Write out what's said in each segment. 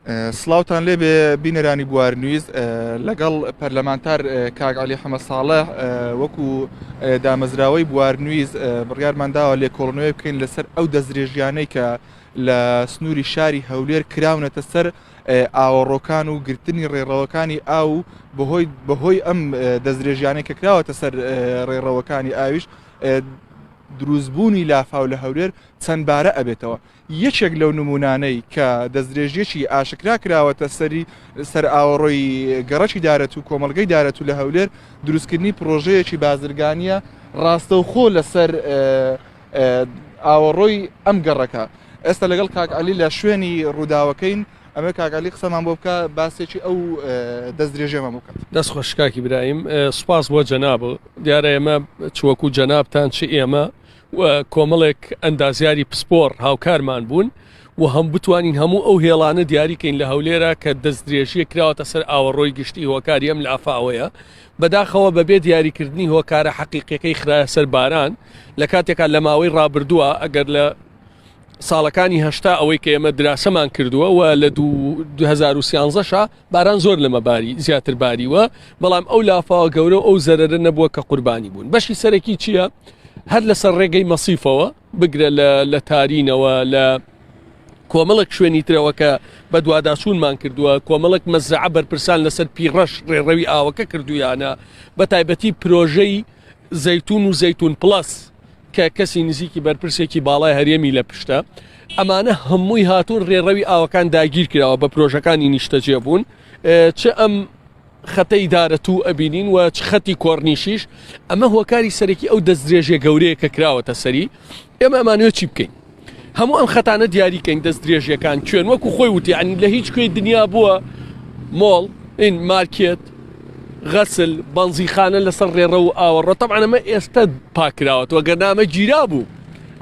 سڵاوتان لێ بێ بینەرانی بوارنویز لەگەڵ پەرلەمانتار کاک عەلی حەمەد ساڵح وەکو دامەزراوەی بوارنویز بڕیارمانداوە لێکۆڵنەوەی بکەین لەسەر ئەو دەستدرێژیانەی کە لە سنووری شاری هەولێر کراونەتە سەر ئاوەڕۆکان و گرتنی ڕێڕەوەکانی ئاو بەهۆی ئەم دەستدرێژیانەی کە کراوەتە سەر ڕێڕەوەکانی ئاویش دروستبوونی لافاو لە هەولێر چەند بارە ئەبێتەوە. یەکێک لەو نمونانەی کە دەستدرێژیەکی ئاشکرا کراوەتە سەر ئاوەڕۆی گەڕەکی دارەت و کۆمەڵگەی دارەت و لە هەولێر دروستکردنی پرۆژەیەکی بازرگانیە ڕاستەوخۆ لەسەر ئاوەڕۆی ئەم گەڕەکە. ئێستا لەگەڵ کاک عەلی لە شوێنی ڕووداوەکەین. ئەمە کاک عەلی قسەمان بۆ بکە باسێکی ئەو دەستدرێژێمە بکات. دەست خۆش کاکی برایم، سوپاس بۆ جەناب. دیارە ئێمە چوەکو جەنابتان چ ئێمە و کۆمەڵێک ئەندازیاری پسپۆر هاوکارمان بوون و هەم بتوانین هەموو ئەو هێڵانە دیاریکەین لە هەولێرە کە دەستدرێژیە کراوەتە سەر ئاوەڕۆی گشتی هۆکاری ئەم لافاوەیە. بەداخەوە بەبێ دیاریکردنی هۆکارە حەقیقیەکەی خرایە سەر باران لە کاتێکا لە ماوەی ڕابردووە ئەگەر لە ساڵەکانی هەشتا ئەوەی کە ئێمە دراسەمان کردووە و لە 2013 باران زۆر لەمە باری زیاتر باریوە، بەڵام ئەو لافاوە گەورە ئەو زەرەرە نەبووە کە قوربانی بوون. بەشی سەرەکی چییە؟ هەر لەسەر ڕێگەی مەسیفەوە بگرە لە تارینەوە لە کۆمەڵک شوێنی ترەوە کە بە دوواداچوونمان کردووە، کۆمەڵک مەزرعە بەرپرسان لەسەر پیڕەش ڕێڕەوی ئاوەکە کردویانە، بە تایبەتی پرۆژەی زەیتون و زەیتون پڵەس کە کەسی نزیکی بەرپرسێکی باڵای هەرێمی لە پشتە. ئەمانە هەمووی هاتوون ڕێڕەوی ئاوەکان داگیر کراوە بە پرۆژەکانی نیشتەجێ بوون، چ ئەم خەتەی دارەت و ئەبینین و چ خەتی کۆڕنیشیش. ئەمە هۆکاری سەرەکی ئەو دەستدرێژێ گەورەیە کە کراوەتە سەری. ئێمە ئەمانەوە چی بکەین؟ هەموو ئەم خەتانە دیاریکەین دەستدرێژیەکان کوێن وەکو خۆی وتی، عنی لە هیچ کوێی دنیا بووە مۆڵ این مارکێت غەسل بەنزیخانە لەسەر ڕێڕە و ئاوەڕۆ. تەبعەن ئەمە ئێستا پاکراوەت وەگەرنا ئەمە گیرا بوو،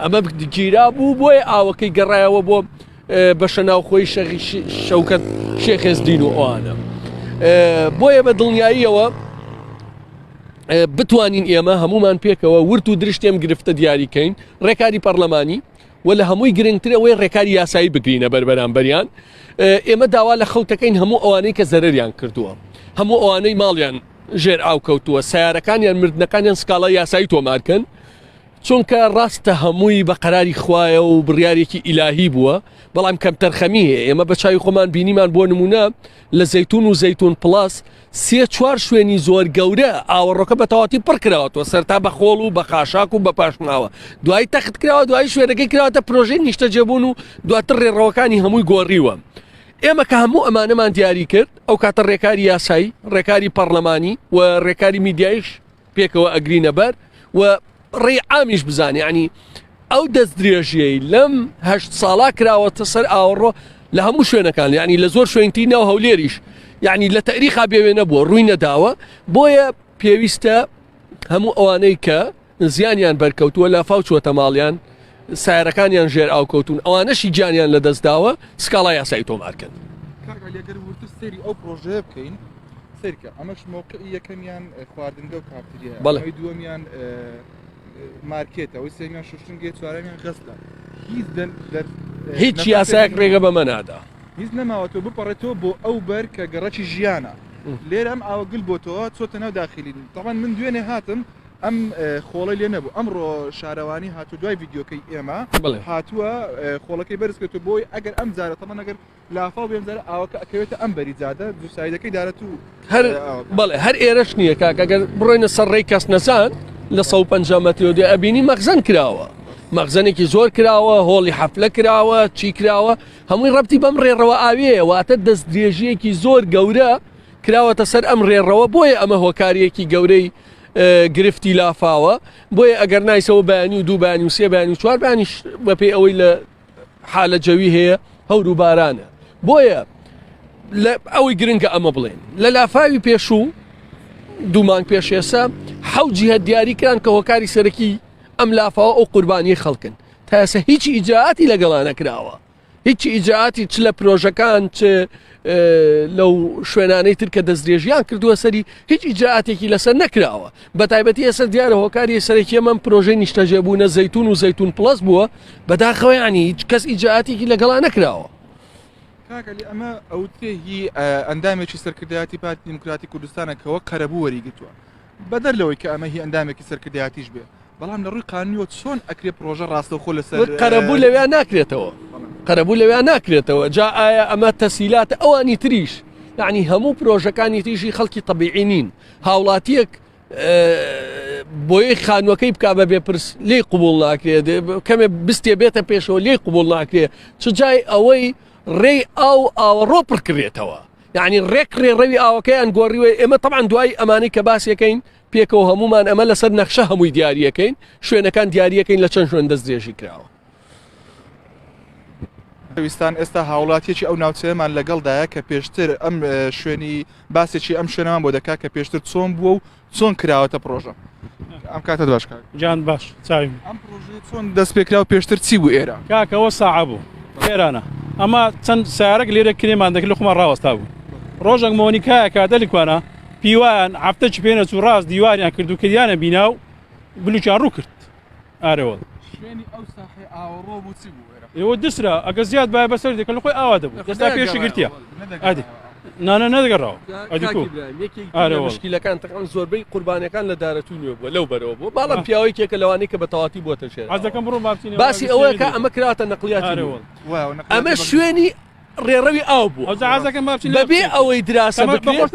ئەمە گیرا بوو بۆیە ئاوەکەی گەڕایەوە بۆ بەشە ناوخۆی شەوکەت شێخێزدین و ئەوانە. بۆیە بە دڵنیاییەوە بتوانین ئێمە هەمومان پێکەوە ورد و درشتێم گرفتە دیاریکەین ڕێکاری پەرلەمانی و لە هەمووی گرنگترەوەی ڕێکاری یاسایی بگرینە بەربەرامبەریان. ئێمە داوا لە خەوتەکەین هەموو ئەوانەی کە زەرەریان کردووە، هەموو ئەوانەی ماڵیان ژێر ئاو کەوتووە، سیارەکانیان مردنەکانیان سکاڵای یاسایی تۆمارکەن، چونکە ڕاستە هەمووی بە قەراری خوایە و بڕیارێکی ئیلاهی بووە، بەڵام کەم تەرخەمی هەیە. ئێمە بە چاوی خۆمان بینیمان بۆ نمونە لە زەیتون و زەیتون پڵاس 3-4 شوێنی زۆر گەورە ئاوەڕۆکە بە تەواتی پڕ کراوەتەوە، سەرتا بە خۆڵ و بە خاشاک و بە پاشماوە، دوای تەخت کراوە، دوای شوێنەکەی کراوەتە پرۆژەی نیشتەجێبوون و دواتر ڕێڕەوەکانی هەمووی گۆڕیوە. ئێمە کە هەموو ئەمانەمان دیاری کرد، ئەو کاتە ڕێکاری یاسایی، ڕێکاری پەرلەمانی و ڕێکاری میدیایش پێکەوە ئەگرینە بەر و ڕێی عامیش بزانێ، عنی ئەو دەستدرێژیەی لەم 8 ساڵا کراوەتە سەر ئاوەڕۆ لە هەموو شوێنەکان، یعنی لە زۆر شوێنتی ناو هەولێریش، یعنی لە تەریخا بێوێ نەبووە، ڕووی نەداوە. بۆیە پێویستە هەموو ئەوانەی کە زیانیان بەرکەوتووە لە فاو چووەتە ماڵیان، سایرەکانیان ژێر ئاوکەوتون، ئەوانەشی گیانیان لە دەستداوە، سکاڵای یاسایی تۆمارکەن. کاگەر ورتر سێری ئەو پرۆژەیە بکەین سەرکە ئەمەش موقعی یەکەمیان خواردنگە و کافتریایە، ئەوەی دووەمیان مارکێتەوەی سێمیان شوشتنگێ، چوارەمیان غەسلە. هیچ یاسایەک ڕێگە بەمە نادا، هیچ نەماوەتەوە بپەڕێتەوە بۆ ئەو بەر کە گەڕەکی ژیانە. لێرە ئەم ئاوەگل بۆتەوە چۆتە ناو داخلی. تەمان من دوێنێ هاتم ئەم خۆڵی لێ نەبوو، ئەمڕۆ شارەوانی هاتوو دوای ڤیدیۆکەی ئێمە هاتووە خۆڵەکەی بەرزکەوتو بۆی ئەگەر ئەم جارە تەمان ئەگەر لافاو بێم جارە ئاوەکە ئەکەوێتە ئەم بەری جادە دووسایدەکەی دارەت و هەر ئێرەش نییە کاک، ئەگەر بڕۆینە سەر ڕێی کەس نەزان لە 150 مەترەوە دێ ئەبینی مەخزن کراوە، مەخزنێکی زۆر کراوە، هۆڵی حەفلە کراوە، چی کراوە، هەمووی ڕەبتی بەم ڕێڕەوە ئاوێیە، واتە دەستدرێژیەکی زۆر گەورە کراوەتە سەر ئەم ڕێڕەوە. بۆیە ئەمە هۆکاریەکی گەورەی گرفتی لافاوە، بۆیە ئەگەر نایسەوە بەیانی و دوو بەیانی و سێ بەیانی و چوار بەیانیش بەپێی ئەوەی لە حالە جەوی هەیە هەور و بارانە. بۆیە ئەوەی گرنگە ئەمە بڵێن لە لافاوی پێشوو 2 مانگ پێش ئێستا 7 جیهەت دیاریکران کە هۆکاری سەرەکی ئەم لافاوە ئەو قوربانی خەڵکن. تا ئێستا هیچ ئیجاعاتی لەگەڵا نەکراوە، هیچ ئیجاعاتی چ لە پرۆژەکان چ لەو شوێنانەی تر کە دەستدرێژیان کردووە سەری، هیچ ئیجاعاتێکی لەسەر نەکراوە. بە تایبەتی ئێستا دیارە هۆکاری سەرەکی ئەمەم پرۆژەی نیشتەجێبوونە زەیتون و زەیتون پڵەس بووە، بەداخەوە ینی هیچ کەس ئیجاعاتێکی لەگەڵا نەکراوە. کاکەلی ئەمە ئەوتێهی ئەندامێکی سەرکردایەتی پارتی دیموکراتی کوردستانەکەەوە قەرەبوو وەریگتووە بەدەر لەوەی کە ئەمە هی ئەندامێکی سەرکردایەتیش بێ بەڵام لە ڕووی قانونیەوە چۆن ئەکرێ پرۆژە ڕاستەوخۆ لەسەر قەرەبوو لەوێ ناکرێتەوە قەرەبوو لەوێ ناکرێتەوە جا ئایا ئەمە تەسیلات ئەوانی تریش یعنی هەموو پرۆژەکانی تریشی خەڵکی طبیعی نین هاوڵاتیەک بۆی خانووەکەی بک بە بێپرس لێ قوبول ناکرێت کەمێ بستێ بێتە پێشەوە لێ قوبول ناکرێت چ جای ئەوەی ڕێی ئاوەڕۆ پڕکرێتەوە یعنی ڕێکڕێ ڕەوی ئاوەکەیان گۆڕیوە ئێمە طبعا دوای ئەمانەی کە باسیەکەین پێکەوە هەمومان ئەمە لەسەر نەخشە هەمووی دیاریەکەین شوێنەکان دیاریەکەین لە چەند شوێن دەستدرێژی کراوە ویستان ئێستا هاوڵاتیەکی ئەو ناوچەیەمان لەگەڵدایە کە پێشتر ئەم شوێنی باسێکی ئەم شوێنەمان بۆ دەکات کە پێشتر چۆن بووە و چۆن کراوەتە پرۆژە ئەم کاتە باش کاک جان باش چاویم ئەم پرۆژەیە چۆن دەست پێکرا و پێشتر چی بوو ئێرە کاکەوە ساعە بوو ئێرانە ئەمە چەند سارێک لێرە کرێمان دەکرد لە خۆمان ڕاوەستا بوو ڕۆژێک مۆنیکایە کاتەلی کوانە پیوان هەفتەی پێنە چوو ڕاست دیواریان کرد و کردیانە بینا و بلوچیان ڕوو کرد ئارەوە شوێنی ئەو ساحێ ئاوەڕۆ بوو چی بوو ئێرە ئێوە دسرا ئەگە زیاد بای بەسەر دەکەن لە خۆی ئاوا دەبوو دەستا پێشی گرتیە ئەدی نانە نەدەگەڕاوە مشکلەکان تەقام زۆربەی قوربانەکان لە دارەتونیوە بووە لەو بەرەوە بوو باڵام پیاوەیەکێکە لەوانەیە کە بە تەواتی بۆتە شێر ئەس دەکەم بڕۆ باسی ئەوەیە کە ئەمە کراوەتە نەقلیاتی ئەمە شوێنی ڕێڕەوی ئاو بوو بەبێ ئەوەی دراسە بکرێت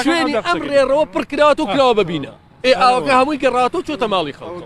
شوێنی ئەم ڕێڕەوە پڕکراوەت و کراوە ببینە ئێ ئاوەکە هەمووی گەڕاتەوە چۆتە ماڵی خەڵک